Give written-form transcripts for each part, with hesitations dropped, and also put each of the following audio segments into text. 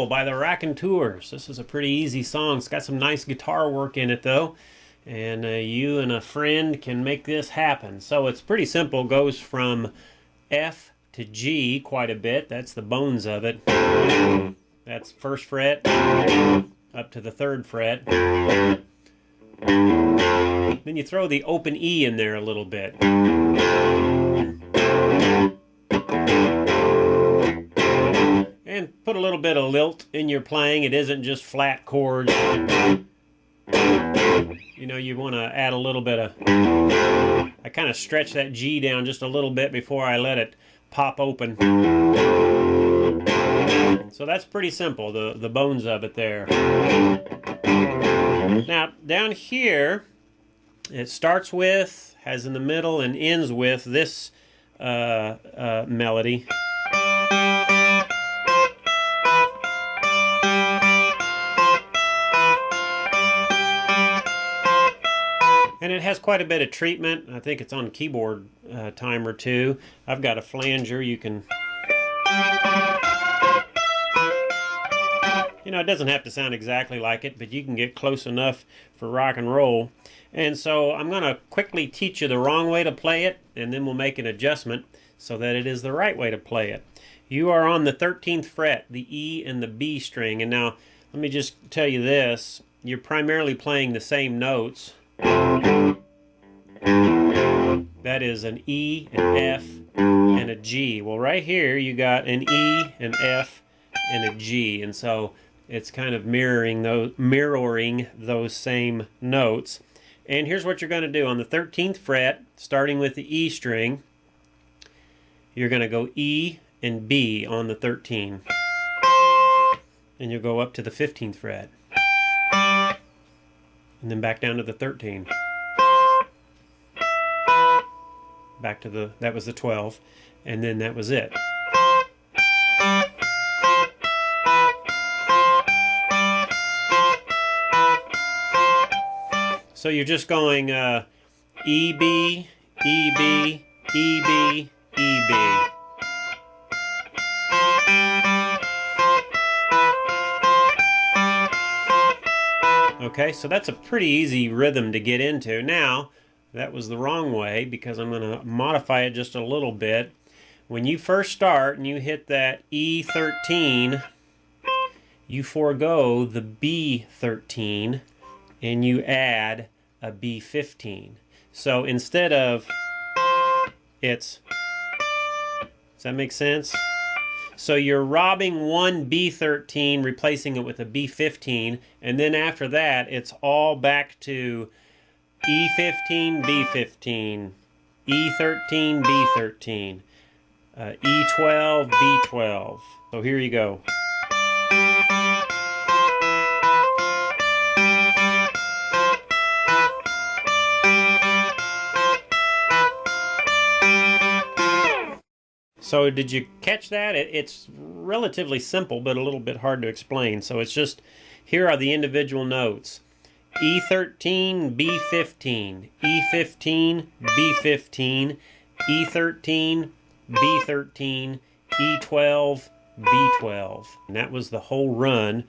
by the Raconteurs. This is a pretty easy song. It's got some nice guitar work in it though, and you and a friend can make this happen. So it's pretty simple. Goes from F to G quite a bit. That's the bones of it. That's first fret up to the third fret. Then you throw the open E in there a little bit. And put a little bit of lilt in your playing. It isn't just flat chords. You know, you want to add a little bit of... I kind of stretch that G down just a little bit before I let it pop open. So that's pretty simple, the bones of it there. Now, down here, it starts with, has in the middle, and ends with this melody. And it has quite a bit of treatment. I think it's on keyboard timer too. I've got a flanger. You can... You know, it doesn't have to sound exactly like it, but you can get close enough for rock and roll. And so I'm going to quickly teach you the wrong way to play it, and then we'll make an adjustment so that it is the right way to play it. You are on the 13th fret, the E and the B string. And now, let me just tell you this. You're primarily playing the same notes. That is an E, an F, and a G. Well, right here you got an E, an F, and a G. And so it's kind of mirroring those same notes. And here's what you're going to do. On the 13th fret, starting with the E string, you're going to go E and B on the 13. And you'll go up to the 15th fret. And then back down to the 13. Back to that was the 12. And then that was it. So you're just going E, B, E, B, E, B, E, B. Okay, so that's a pretty easy rhythm to get into. Now, that was the wrong way because I'm going to modify it just a little bit. When you first start and you hit that E13, you forego the B13 and you add a B15. So instead of does that make sense? So you're robbing one B13, replacing it with a B15, and then after that, it's all back to E15, B15, E13, B13, E12, B12. So here you go. So did you catch that? It's relatively simple, but a little bit hard to explain. So it's just, here are the individual notes. E13, B15, E15, B15, E13, B13, E12, B12. And that was the whole run.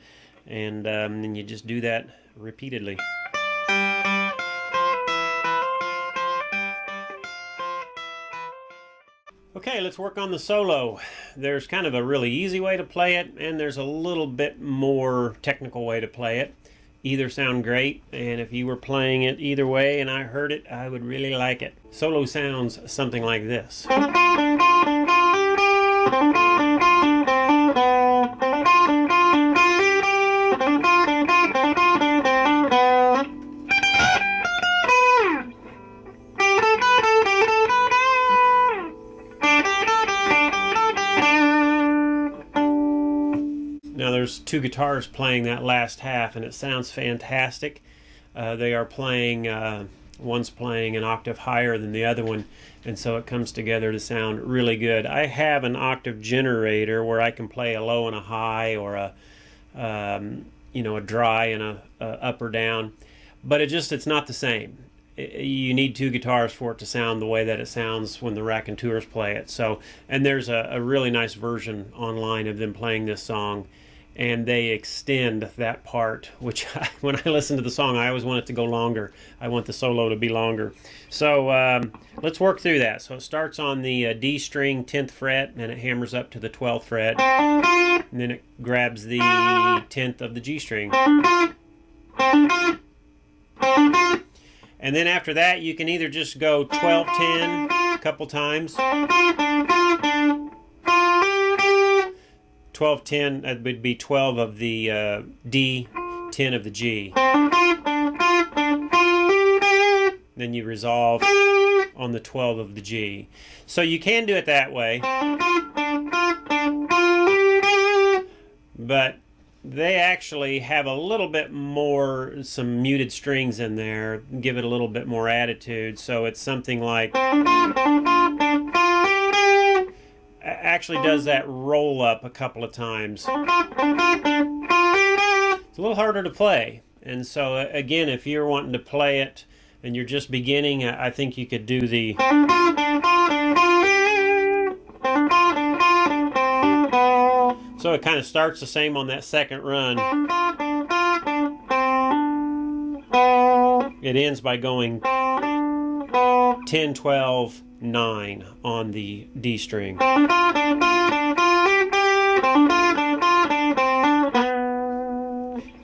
And then you just do that repeatedly. Okay, let's work on the solo. There's kind of a really easy way to play it, and there's a little bit more technical way to play it. Either sound great, and if you were playing it either way and I heard it, I would really like it. Solo sounds something like this. Now there's two guitars playing that last half and it sounds fantastic. They are playing, one's playing an octave higher than the other one, and so it comes together to sound really good. I have an octave generator where I can play a low and a high, or a dry and a up or down, but it's not the same. You need two guitars for it to sound the way that it sounds when the Raconteurs play it. So, and there's a really nice version online of them playing this song, and they extend that part, which when I listen to the song, I always want it to go longer. I want the solo to be longer. So let's work through that. So it starts on the D string, 10th fret, and it hammers up to the 12th fret, and then it grabs the 10th of the G string. And then after that, you can either just go 12-10 a couple times. 12-10, that would be 12 of the D, 10 of the G. Then you resolve on the 12 of the G. So you can do it that way. But they actually have a little bit more, some muted strings in there, give it a little bit more attitude. So it's something like, actually does that roll up a couple of times. It's a little harder to play. And so again, if you're wanting to play it and you're just beginning, I think you could do the so it kind of starts the same on that second run. It ends by going 10, 12, 9 on the D string.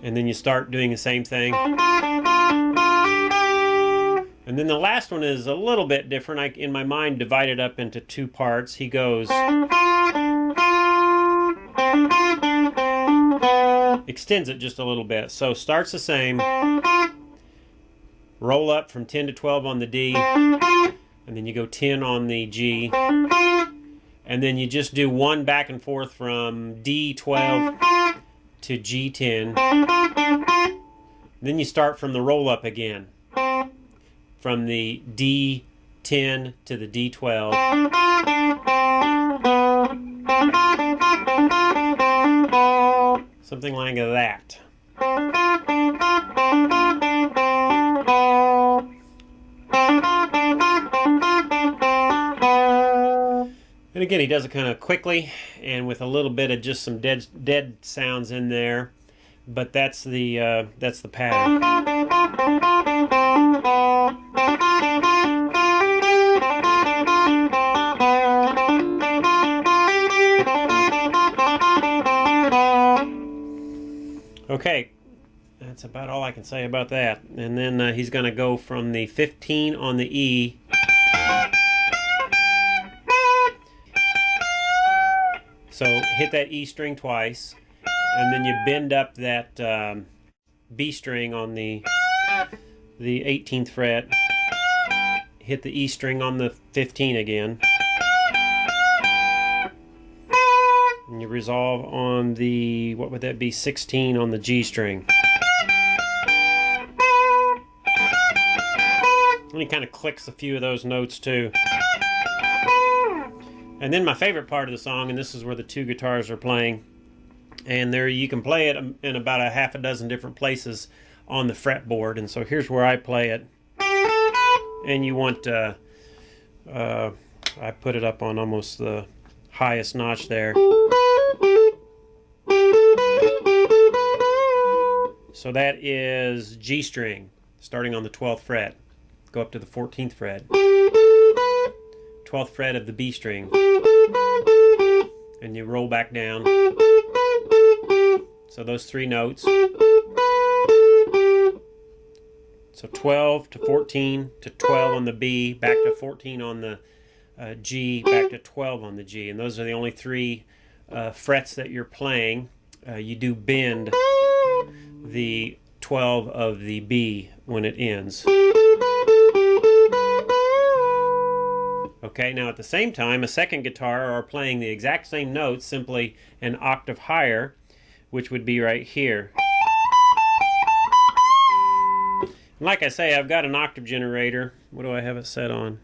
And then you start doing the same thing. And then the last one is a little bit different. I, in my mind, divide it up into two parts. He goes, extends it just a little bit. So starts the same, roll up from 10 to 12 on the D, and then you go 10 on the G, and then you just do one back and forth from D12 to G10. Then you start from the roll up again, from the D10 to the D12. Something like that. And again, he does it kind of quickly and with a little bit of just some dead sounds in there, but that's the pattern. Okay, that's about all I can say about that. And then he's going to go from the 15 on the E so hit that E string twice, and then you bend up that B string on the 18th fret, hit the E string on the 15 again, and you resolve on the, what would that be, 16 on the G string. And he kind of clicks a few of those notes too. And then my favorite part of the song, and this is where the two guitars are playing, and there you can play it in about a half a dozen different places on the fretboard. And so here's where I play it. And you want, I put it up on almost the highest notch there. So that is G string, starting on the 12th fret. Go up to the 14th fret. 12th fret of the B string. And you roll back down. So those three notes. So 12 to 14 to 12 on the B, back to 14 on the G, back to 12 on the G. And those are the only three frets that you're playing. You do bend the 12 of the B when it ends. Okay, now at the same time, a second guitar are playing the exact same notes, simply an octave higher, which would be right here. And like I say, I've got an octave generator. What do I have it set on?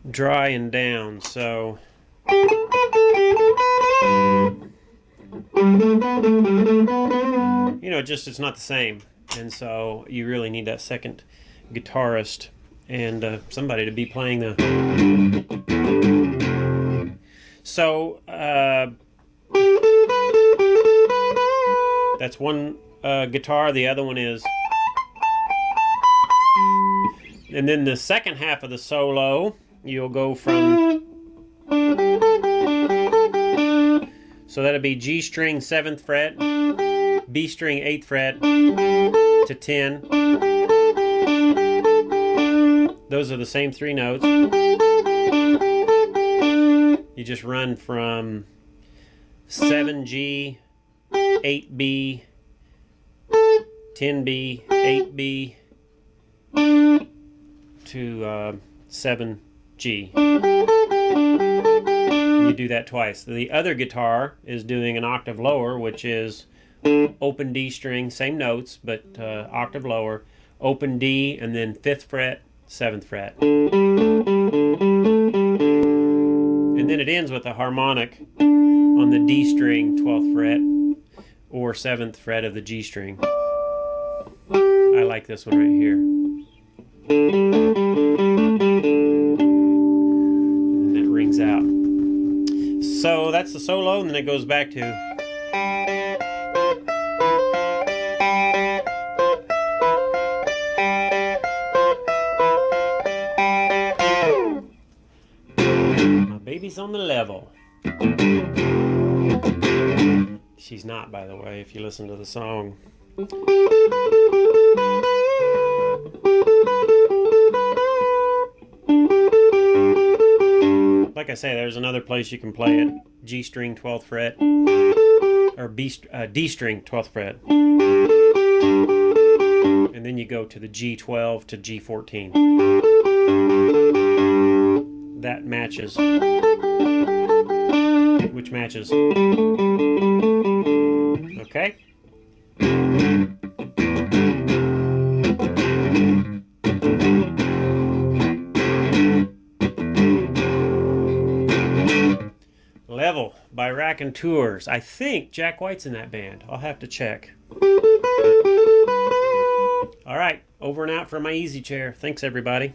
Dry and down, so... You know, just it's not the same. And so you really need that second guitarist and somebody to be playing the... So, That's one guitar, the other one is. And then the second half of the solo, you'll go from, so that'll be G string 7th fret, B string 8th fret to 10. Those are the same 3 notes. You just run from 7G, 8B, 10B, 8B to 7G. You do that twice. The other guitar is doing an octave lower, which is open D string, same notes, but octave lower, open D, and then 5th fret, 7th fret. And then it ends with a harmonic on the D string, 12th fret, or 7th fret of the G string. I like this one right here. And that rings out. So that's the solo, and then it goes back to. My baby's on the level. She's not, by the way, if you listen to the song. Like I say, there's another place you can play it. G string 12th fret, or D string 12th fret. And then you go to the G12 to G14. That matches. Which matches. Okay? Level by Raconteurs. I think Jack White's in that band. I'll have to check. All right, over and out from my easy chair. Thanks, everybody.